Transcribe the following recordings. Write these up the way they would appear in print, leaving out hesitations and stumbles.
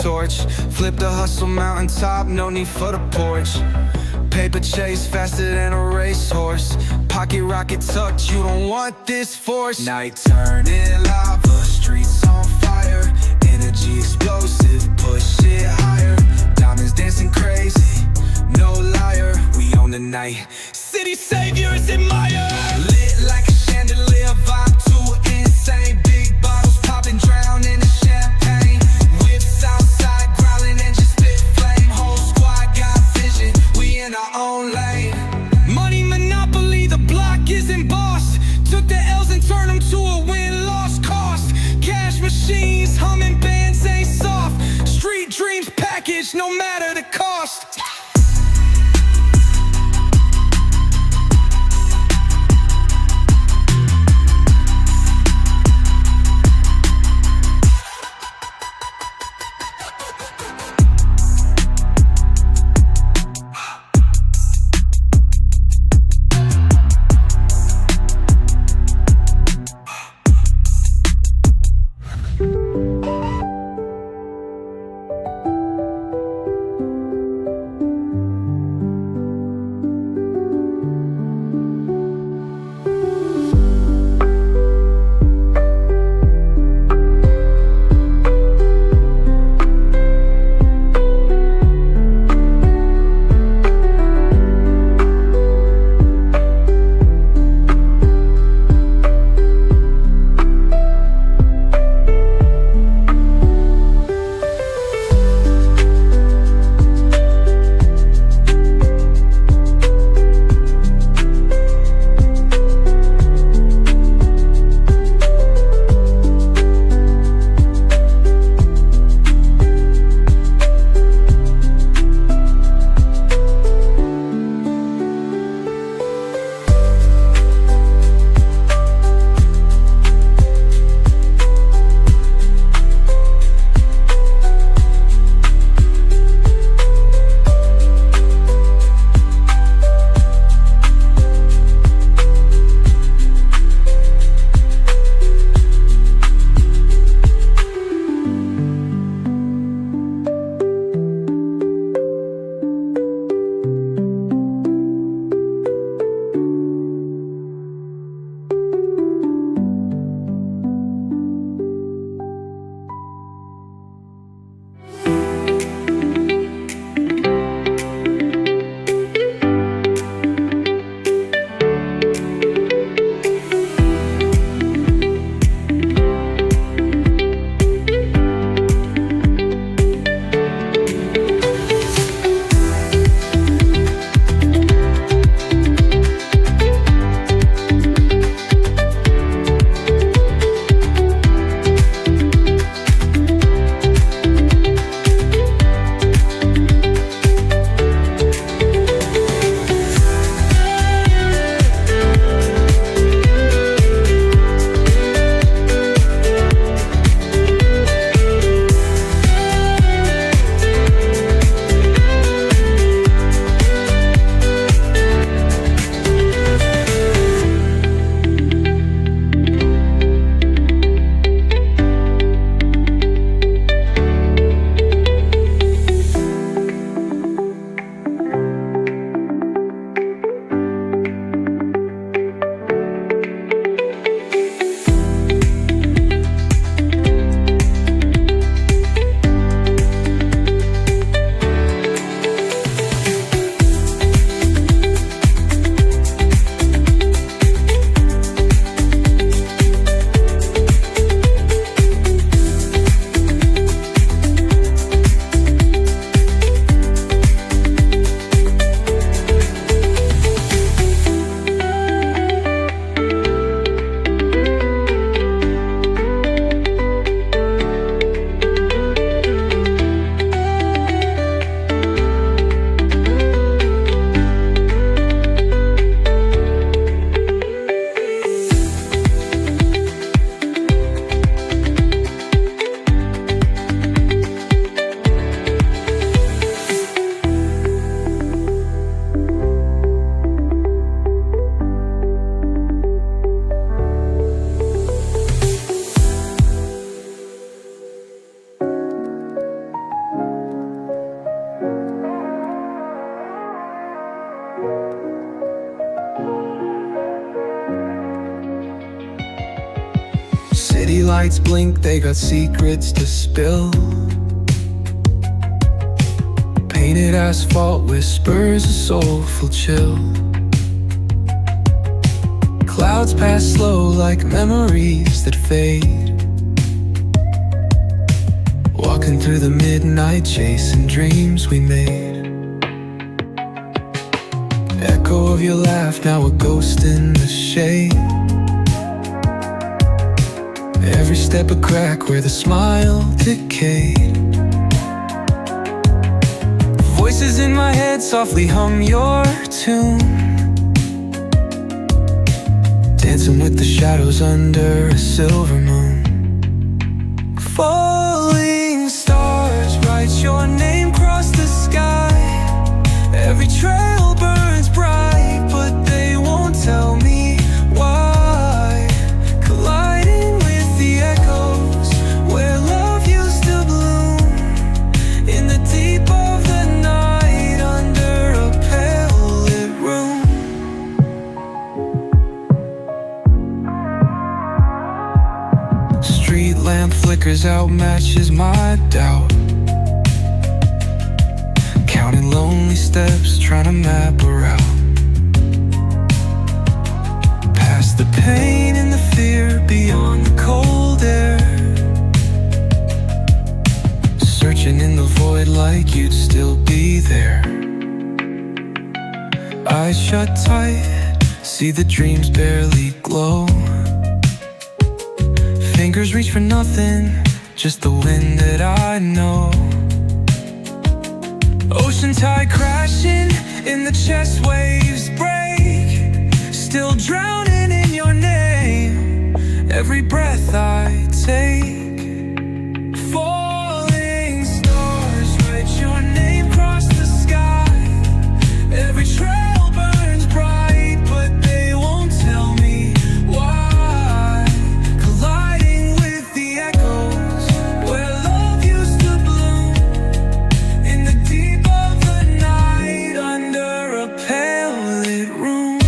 torch. Flip the hustle mountaintop, no need for the porch. Paper chase faster than a racehorse. Pocket rocket tucked, you don't want this force. Night turning lava, streets on fire. Energy explosive, push it higher. Diamonds dancing crazy, no liar. We own the night, city saviors admire. Lit like a chandelier, vibe too insane. Big bottles popping, drown in the champagne. Whips outside, growling, engine spit flame. Whole squad got vision, we in our own lane. Money monopoly, the block isn't boss. Took the L's and turned them to a win-loss cost. Cash machines, humming bands ain't soft. Street dreams packaged, no matter the cost. City lights blink, they got secrets to spill. Painted asphalt whispers a soulful chill. Clouds pass slow like memories that fade. Walking through the midnight, chasing dreams we made. Echo of your laugh, now a ghost in the shade. Every step a crack where the smile decayed. Voices in my head softly hum your tune, dancing with the shadows under a silver moon. Falling stars write your name across the sky. Every trail burns bright, but they won't tell me why. Colliding with the echoes where love used to bloom, in the deep of the night under a pale lit room. Street lamp flickers out, matches my doubt. Counting lonely steps, trying to map a route. Past the pain and the fear, beyond the cold air. Searching in the void like you'd still be there. Eyes shut tight, see the dreams barely glow. Fingers reach for nothing, just the wind that I know. Ocean tide crashing, in the chest waves break. Still drowning in your name, every breath I take. Falling stars write your name across the sky. Every trail burns bright, but they won't tell me why. Colliding with the echoes where love used to bloom, in the deep of the night under a pale lit room.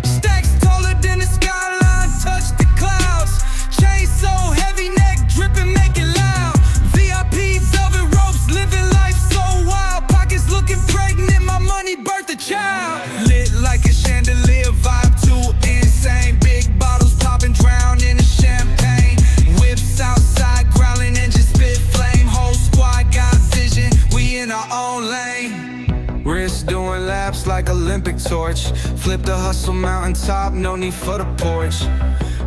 Stacks taller than the skyline, touch the clouds. Chain so heavy, neck dripping, make it loud. VIP velvet ropes, living life so wild. Pockets looking pregnant, my money birthed a child. Lit like a chandelier, vibe too insane. Big bottles popping, drown in the champagne. Whips outside, growling, engine spit flame. Whole squad got vision, we in our own lane. Wrist doing laps like Olympic torch. Flip the hustle mountaintop, no need for the porch.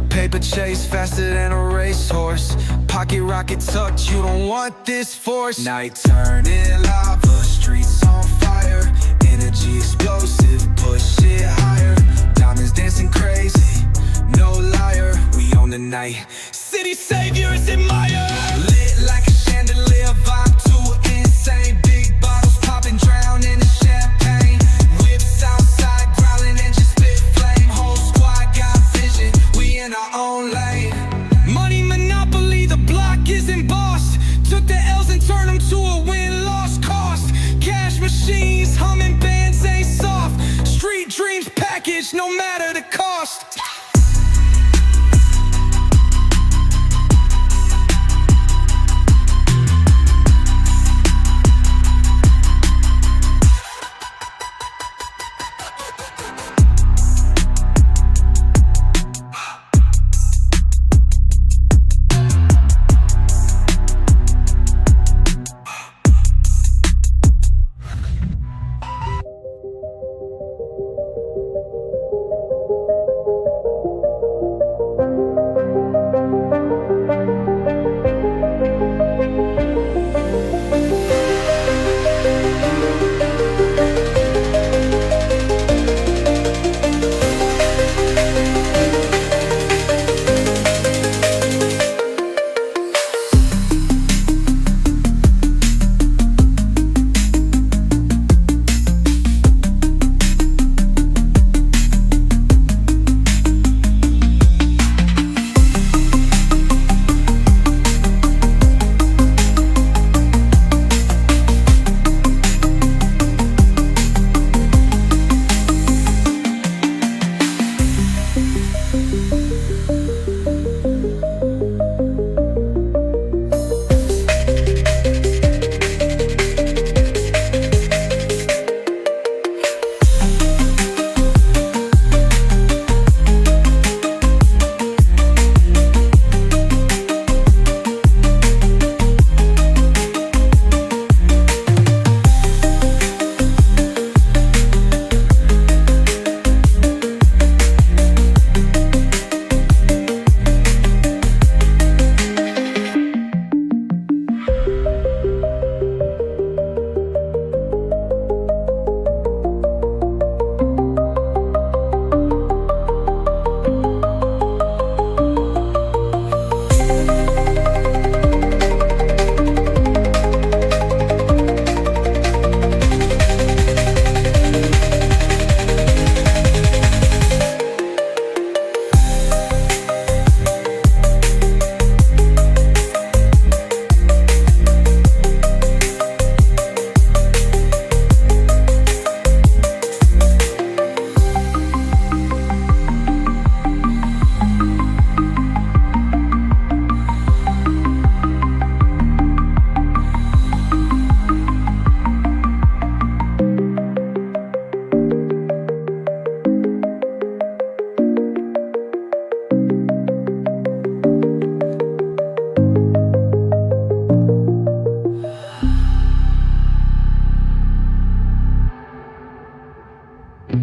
Paper chase faster than a racehorse. Pocket rocket tucked, you don't want this force. Night turning lava, streets on fire. Energy explosive, push it higher. Diamonds dancing crazy, no liar. We own the night, city saviors admire. Lit like a chandelier, vibe too insane. Big bottles popping, drown in the champagne. Whips outside, growling, engine spit flame. Whole squad got vision, we in our own lane. Money monopoly, the block is embossed. Took the L's and turned them to a win-loss cost. Cash machines, humming bands ain't soft. Street dreams packaged, no matter the cost.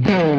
Bye.